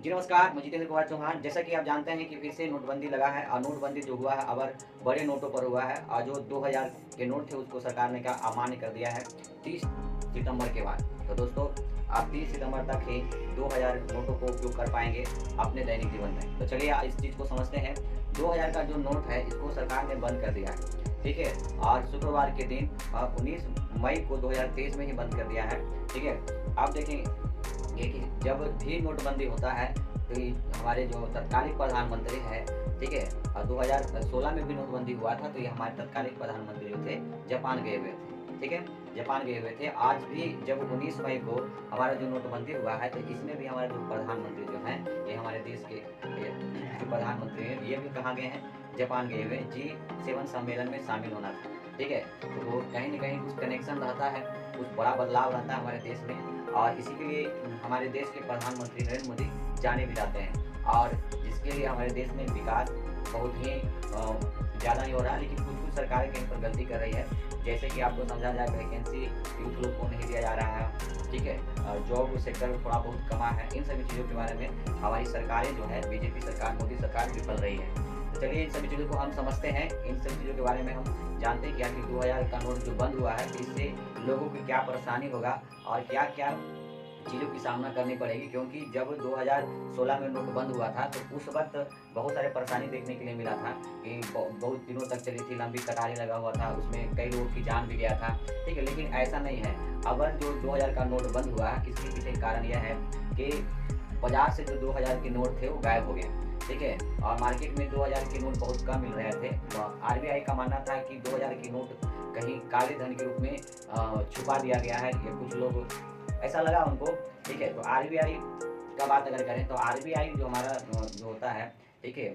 जी नमस्कार, मैं जितेंद्र कुमार चौहान। जैसा कि आप जानते हैं कि फिर से नोटबंदी लगा है और नोटबंदी जो हुआ है अब बड़े नोटों पर हुआ है और जो 2000 के नोट थे उसको सरकार ने क्या अमान्य कर दिया है 30 सितंबर के बाद। तो दोस्तों आप 30 सितंबर तक ही 2000 नोटों को उपयोग कर पाएंगे अपने दैनिक जीवन में। तो चलिए इस चीज़ को समझते हैं। 2000 का जो नोट है इसको सरकार ने बंद कर दिया है, ठीक है। और शुक्रवार के दिन 19 मई को 2023 में ही बंद कर दिया है, ठीक है। आप देखें ये कि जब भी नोटबंदी होता है तो ये हमारे जो तत्कालीन प्रधानमंत्री हैं, ठीक है। और 2016 में भी नोटबंदी हुआ था तो ये हमारे तत्कालीन प्रधानमंत्री जो थे जापान गए हुए थे, ठीक है। जापान गए हुए थे। आज भी जब 19 मई को हमारा जो नोटबंदी हुआ है तो इसमें भी हमारे जो प्रधानमंत्री जो हैं ये हमारे देश के जो प्रधानमंत्री हैं ये भी कहाँ गए हैं, जापान गए हुए G7 सम्मेलन में शामिल होना था, ठीक है। तो वो कहीं ना कहीं कुछ कनेक्शन रहता है, कुछ बड़ा बदलाव रहता है हमारे देश में और इसी के लिए हमारे देश के प्रधानमंत्री नरेंद्र मोदी जाने भी जाते हैं और जिसके लिए हमारे देश में विकास बहुत ही ज़्यादा नहीं हो रहा है। लेकिन कुछ कुछ सरकारें कहीं पर गलती कर रही है, जैसे कि आपको समझा जाए वैकेंसी यूथ लोग को नहीं दिया जा रहा है, ठीक है। जॉब सेक्टर थोड़ा बहुत कमा है। इन सभी चीज़ों के बारे में हमारी सरकारें जो है बीजेपी सरकार, मोदी सरकार विफल रही है। तो चलिए इन सभी चीज़ों को हम समझते हैं, इन सभी चीज़ों के बारे में हम जानते हैं कि आखिर 2000 का नोट जो बंद हुआ है तो इससे लोगों की क्या परेशानी होगा और क्या क्या चीज़ों की सामना करनी पड़ेगी। क्योंकि जब 2016 में नोट बंद हुआ था तो उस वक्त बहुत सारे परेशानी देखने के लिए मिला था कि बहुत दिनों तक चली थी, लंबी कतारें लगा हुआ था, उसमें कई लोगों की जान भी गया था, ठीक है। लेकिन ऐसा नहीं है। अगर जो 2000 का नोट बंद हुआ इसके पीछे कारण यह है कि बाजार से जो 2000 के नोट थे वो गायब हो गए, ठीक है। और मार्केट में 2000 के नोट बहुत कम मिल रहे थे। आरबीआई का मानना था कि 2000 के नोट कहीं काले धन के रूप में छुपा दिया गया है, या कुछ लोग ऐसा लगा उनको, ठीक है। तो आरबीआई का बात अगर करें तो आरबीआई जो हमारा जो होता है, ठीक है,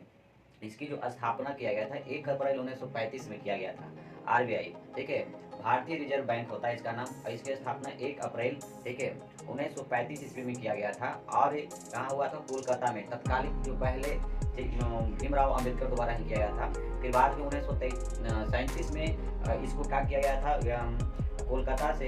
इसकी जो स्थापना किया गया था 1 अप्रैल 1935 में किया गया था। आरबीआई, ठीक है, भारतीय रिजर्व बैंक होता है इसका नाम और इसकी स्थापना 1 अप्रैल, ठीक है, 1935 ईस्वी में किया गया था। और ये कहाँ हुआ था? कोलकाता में। तत्कालीन जो पहले भीमराव अम्बेडकर द्वारा ही किया गया था। फिर बाद में 1937 में इसको क्या किया गया था, कोलकाता से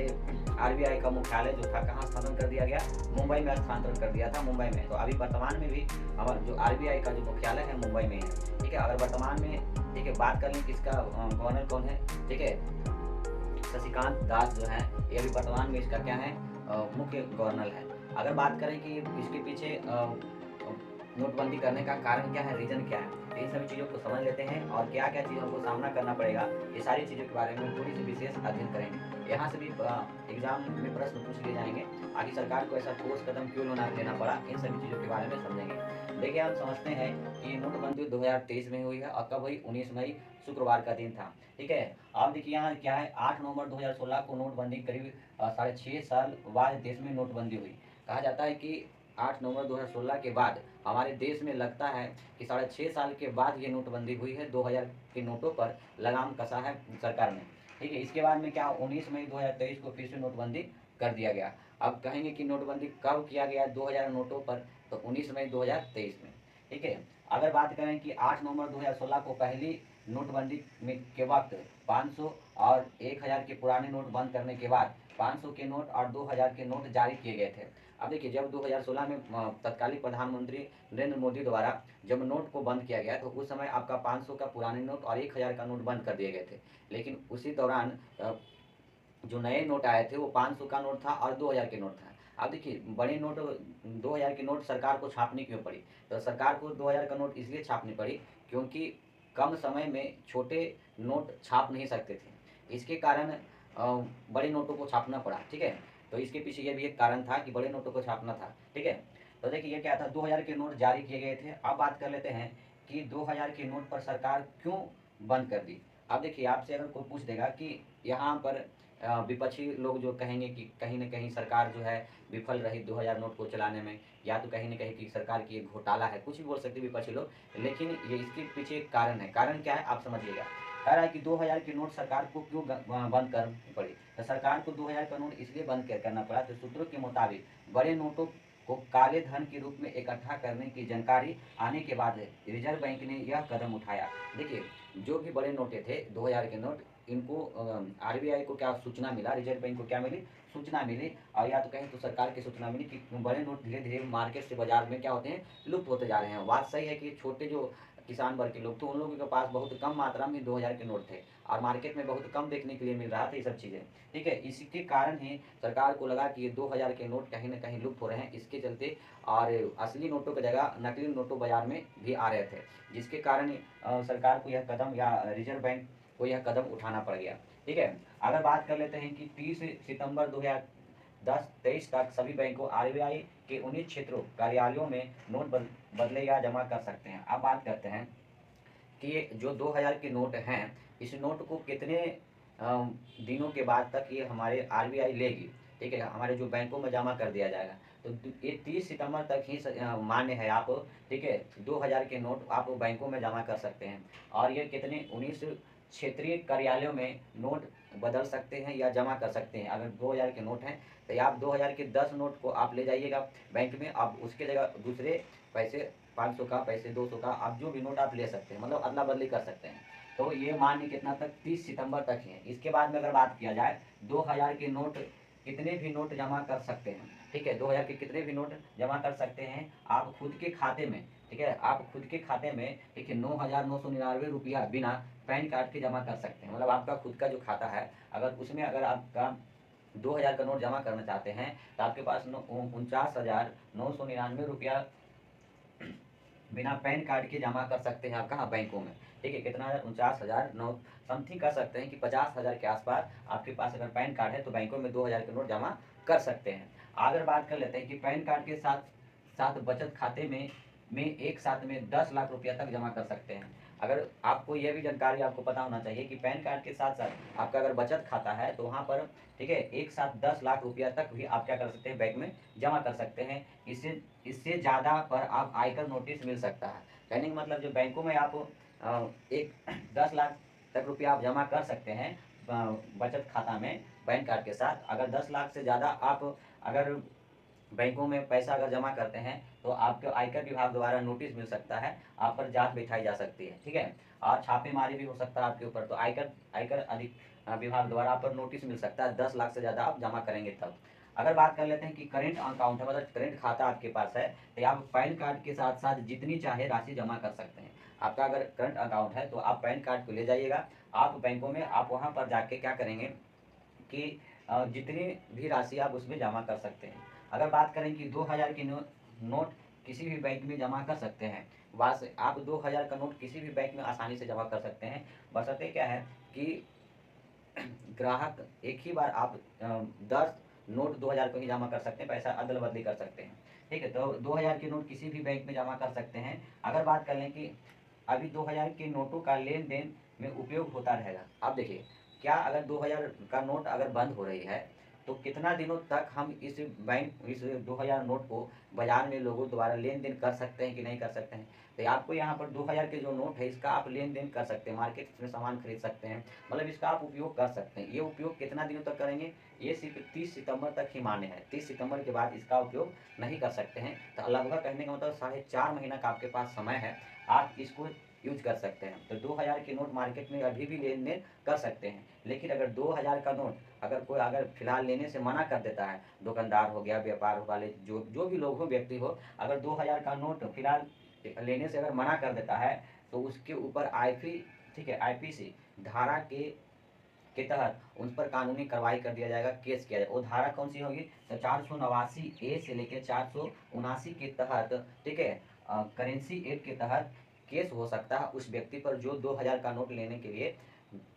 आरबीआई का मुख्यालय जो था कहाँ स्थानांतरण कर दिया गया? मुंबई में स्थानांतरण कर दिया था, मुंबई में। तो अभी वर्तमान में भी हमारा जो आरबीआई का जो मुख्यालय है मुंबई में है, ठीक है। अगर वर्तमान में, ठीक है, बात कर लें कि इसका गवर्नर कौन है, ठीक है, शशिकांत दास जो है ये अभी वर्तमान में इसका क्या है, मुख्य गवर्नर है। अगर बात करें कि इसके पीछे नोटबंदी करने का कारण क्या है, रीजन क्या है, तो इन सभी चीज़ों को समझ लेते हैं और क्या क्या चीज़ों को सामना करना पड़ेगा, ये सारी चीज़ों के बारे में थोड़ी सी विशेष अध्ययन करेंगे। यहाँ से भी एग्जाम में प्रश्न पूछ लिए जाएंगे, आखिर सरकार को ऐसा ठोस कदम क्यों लेना पड़ा, इन सभी चीज़ों के बारे में समझेंगे। देखिए हम समझते हैं कि नोटबंदी 2023 में हुई है और कब हुई? 19 मई शुक्रवार का दिन था, ठीक है। अब देखिए यहाँ क्या है, 8 नवंबर 2016 को नोटबंदी करीब 6.5 साल बाद देश में नोटबंदी हुई। कहा जाता है कि 8 नवंबर 2016 के बाद हमारे देश में लगता है कि 6.5 साल के बाद ये नोटबंदी हुई है। 2000 के नोटों पर लगाम कसा है सरकार ने, ठीक है। इसके बाद में क्या, 19 मई 2023 को फिर से नोटबंदी कर दिया गया। अब कहेंगे कि नोटबंदी कब किया गया 2000 नोटों पर, तो 19 मई 2023 में, ठीक है। अगर बात करें कि 8 नवंबर 2016 को पहली नोटबंदी में के वक्त 500 और 1000 के पुराने नोट बंद करने के बाद 500 के नोट और 2000 के नोट जारी किए गए थे। अब देखिए जब 2016 में तत्कालीन प्रधानमंत्री नरेंद्र मोदी द्वारा जब नोट को बंद किया गया तो उस समय आपका 500 का पुराने नोट और 1000 का नोट बंद कर दिए गए थे। लेकिन उसी दौरान जो नए नोट आए थे वो 500 का नोट था और 2000 के नोट था। अब देखिए बड़े नोट 2000 के नोट सरकार को छापनी क्यों पड़ी? तो सरकार को 2000 का नोट इसलिए छापनी पड़ी क्योंकि कम समय में छोटे नोट छाप नहीं सकते थे। इसके कारण बड़े नोटों को छापना पड़ा, ठीक है। तो इसके पीछे ये भी एक कारण था कि बड़े नोटों को छापना था, ठीक है। तो देखिए ये क्या था, 2000 के नोट जारी किए गए थे। अब बात कर लेते हैं कि 2000 के नोट पर सरकार क्यों बंद कर दी। अब देखिए आपसे अगर कोई पूछ देगा कि यहाँ पर विपक्षी लोग जो कहेंगे कि कहीं न कहीं सरकार जो है विफल रही 2000 नोट को चलाने में, या तो कहीं न कहीं कि सरकार की एक घोटाला है, कुछ भी बोल सकते हैं विपक्षी लोग। लेकिन ये इसके पीछे एक कारण है। कारण क्या है आप समझिएगा। कह रहा है कि 2000 के नोट सरकार को क्यों बंद करनी पड़ी? तो सरकार को 2000 का नोट इसलिए बंद करना पड़ा तो सूत्रों के मुताबिक बड़े नोटों को काले धन के रूप में इकट्ठा करने की जानकारी आने के बाद रिजर्व बैंक ने यह कदम उठाया। देखिए जो भी बड़े नोटें थे 2000 के नोट, इनको आरबीआई को क्या सूचना मिला, रिजर्व बैंक को क्या मिली सूचना मिली, और या तो कहीं तो सरकार की सूचना मिली कि बड़े नोट धीरे धीरे मार्केट से बाजार में क्या होते हैं, लुप्त होते जा रहे हैं। बात सही है कि छोटे जो किसान वर्ग के लोग, तो उन लोगों के पास बहुत कम मात्रा में 2000 के नोट थे, और मार्केट में बहुत कम देखने के लिए मिल रहा था ये सब चीज़ें। ठीक है, इसी के कारण ही सरकार को लगा कि ये 2000 के नोट कहीं ना कहीं लुप्त हो रहे हैं, इसके चलते और असली नोटों की जगह नकली नोटों बाजार में भी आ रहे थे, जिसके कारण सरकार को यह कदम, या रिजर्व बैंक को यह कदम उठाना पड़ गया। ठीक है, अगर बात कर लेते हैं कि 30 सितंबर 2023 तक सभी बैंकों आरबीआई के 19 क्षेत्रों कार्यालयों में नोट बदले या जमा कर सकते हैं। अब बात करते हैं कि जो 2000 के नोट हैं, इस नोट को कितने दिनों के बाद तक ये हमारे आरबीआई लेगी। ठीक है, हमारे जो बैंकों में जमा कर दिया जाएगा, तो ये 30 सितंबर तक ही मान्य है। आप, ठीक है, 2000 के नोट आप बैंकों में जमा कर सकते हैं, और ये कितने 19 क्षेत्रीय कार्यालयों में नोट बदल सकते हैं या जमा कर सकते हैं। अगर 2000 के नोट हैं तो आप 2000 के 10 नोट को आप ले जाइएगा बैंक में, आप उसके जगह दूसरे पैसे 500 का, पैसे 200 का, आप जो भी नोट आप ले सकते हैं, मतलब अदला बदली कर सकते हैं। तो ये मान्य कितना तक, 30 सितंबर तक ही है। इसके बाद में अगर बात किया जाए 2000 के नोट, कितने भी नोट जमा कर सकते हैं। ठीक है, 2000 के कितने भी नोट जमा कर सकते हैं आप खुद के खाते में। ठीक है, आप खुद के खाते में, ठीक है, 9,999 रुपया बिना पैन कार्ड के जमा कर सकते हैं। मतलब आपका खुद का जो खाता है, अगर उसमें अगर आपका 2000 का नोट जमा करना चाहते हैं, तो आपके पास 49,999 रुपया बिना पैन कार्ड के जमा कर सकते हैं। आप कहाँ, बैंकों में। ठीक है, कितना, 49,009 समथिंग कर सकते हैं कि 50,000 के आसपास आपके पास अगर पैन कार्ड है, तो बैंकों में 2000 के नोट जमा कर सकते हैं। अगर बात कर लेते हैं कि पैन कार्ड के साथ साथ बचत खाते में एक साथ में 10 लाख रुपया तक जमा कर सकते हैं। अगर आपको यह भी जानकारी आपको पता होना चाहिए कि पैन कार्ड के साथ साथ आपका अगर बचत खाता है, तो वहाँ पर, ठीक है, एक साथ 10 लाख रुपया तक भी आप क्या कर सकते हैं, बैंक में जमा कर सकते हैं। इससे ज़्यादा पर आप आयकर नोटिस मिल सकता है। कहने का मतलब, जो बैंकों में आप एक 10 लाख तक रुपया आप जमा कर सकते हैं बचत खाता में पैन कार्ड के साथ। अगर 10 लाख से ज़्यादा आप अगर बैंकों में पैसा अगर जमा करते हैं, तो आपके आयकर विभाग द्वारा नोटिस मिल सकता है, आप पर जांच बिठाई जा सकती है। ठीक है, और छापेमारी भी हो सकता है आपके ऊपर। तो आयकर अधिक विभाग द्वारा आप पर नोटिस मिल सकता है, 10 लाख से ज़्यादा आप जमा करेंगे तब। अगर बात कर लेते हैं कि करेंट अकाउंट है, मतलब करेंट खाता आपके पास है, तो आप पैन कार्ड के साथ साथ जितनी चाहे राशि जमा कर सकते हैं। आपका अगर करंट अकाउंट है, तो आप पैन कार्ड को ले जाइएगा, आप बैंकों में, आप वहाँ पर जाके क्या करेंगे कि जितनी भी राशि आप उसमें जमा कर सकते हैं। अगर बात करें कि 2000 के नोट किसी भी बैंक में जमा कर सकते हैं, बस आप 2000 का नोट किसी भी बैंक में आसानी से जमा कर सकते हैं। बशर्ते क्या है कि ग्राहक एक ही बार आप 10 नोट 2000 को ही जमा कर सकते हैं, पैसा अदल बदली कर सकते हैं। ठीक है, तो 2000 के नोट किसी भी बैंक में जमा कर सकते हैं। अगर बात कर लें कि अभी 2000 के नोटों का लेन देन में उपयोग होता रहेगा। अब देखिए, क्या अगर 2000 का नोट अगर बंद हो रही है, तो कितना दिनों तक हम इस 2000 नोट को बाजार में लोगों द्वारा लेन देन कर सकते हैं कि नहीं कर सकते हैं। तो आपको यहाँ पर 2000 के जो नोट है, इसका आप लेन देन कर सकते हैं, मार्केट में सामान खरीद सकते हैं, मतलब इसका आप उपयोग कर सकते हैं। ये उपयोग कितना दिनों तक करेंगे, ये सिर्फ 30 सितंबर तक ही मान्य है। 30 सितंबर के बाद इसका उपयोग नहीं कर सकते हैं। तो लगभग कहने का मतलब 4.5 महीना का आपके पास समय है, आप इसको यूज कर सकते हैं। तो 2000 के नोट मार्केट में अभी भी लेन देन कर सकते हैं। लेकिन अगर 2000 का नोट अगर कोई अगर फिलहाल लेने से मना कर देता है, दुकानदार हो गया, व्यापार वाले, जो भी लोग हो, व्यक्ति हो, अगर 2000 का नोट फिलहाल लेने से अगर मना कर देता है, तो उसके ऊपर ठीक है, आईपीसी धारा के तहत उन पर कानूनी कार्रवाई कर दिया जाएगा, केस किया जाएगा। वो धारा कौन सी होगी, तो 489A से लेकर 479 के तहत, ठीक है, करेंसी एक्ट के तहत केस हो सकता है उस व्यक्ति पर जो 2000 का नोट लेने के लिए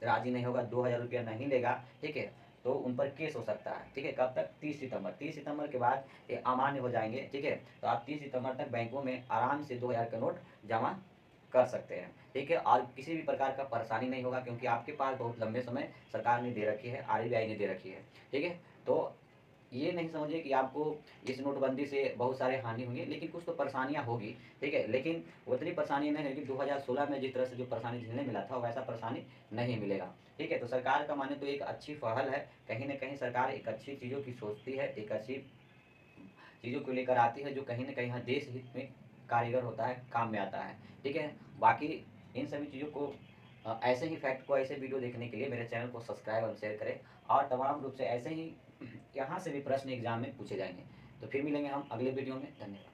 राजी नहीं होगा, 2000 रुपया नहीं लेगा। ठीक है, तो उन पर केस हो सकता है। ठीक है, कब तक, 30 सितंबर। 30 सितंबर के बाद ये अमान्य हो जाएंगे। ठीक है, तो आप 30 सितंबर तक बैंकों में आराम से 2000 का नोट जमा कर सकते हैं। ठीक है, और किसी भी प्रकार का परेशानी नहीं होगा, क्योंकि आपके पास बहुत लंबे समय सरकार ने दे रखी है, आरबीआई ने दे रखी है। ठीक है, तो ये नहीं समझिए कि आपको इस नोटबंदी से बहुत सारे हानि होंगे, लेकिन कुछ तो परेशानियां होगी। ठीक है, लेकिन उतनी परेशानी नहीं होगी 2016 में जिस तरह से जो परेशानी झेलने मिला था, वैसा परेशानी नहीं मिलेगा। ठीक है, तो सरकार का माने तो एक अच्छी पहल है। कहीं ना कहीं सरकार एक अच्छी चीज़ों की सोचती है, एक अच्छी चीज़ों को लेकर आती है, जो कहीं ना कहीं यहाँ देश हित में कारीगर होता है, काम में आता है। ठीक है, बाकी इन सभी चीज़ों को ऐसे ही फैक्ट को, ऐसे वीडियो देखने के लिए मेरे चैनल को सब्सक्राइब और शेयर करें, और तमाम रूप से ऐसे ही यहाँ से भी प्रश्न एग्जाम में पूछे जाएंगे। तो फिर मिलेंगे हम अगले वीडियो में। धन्यवाद।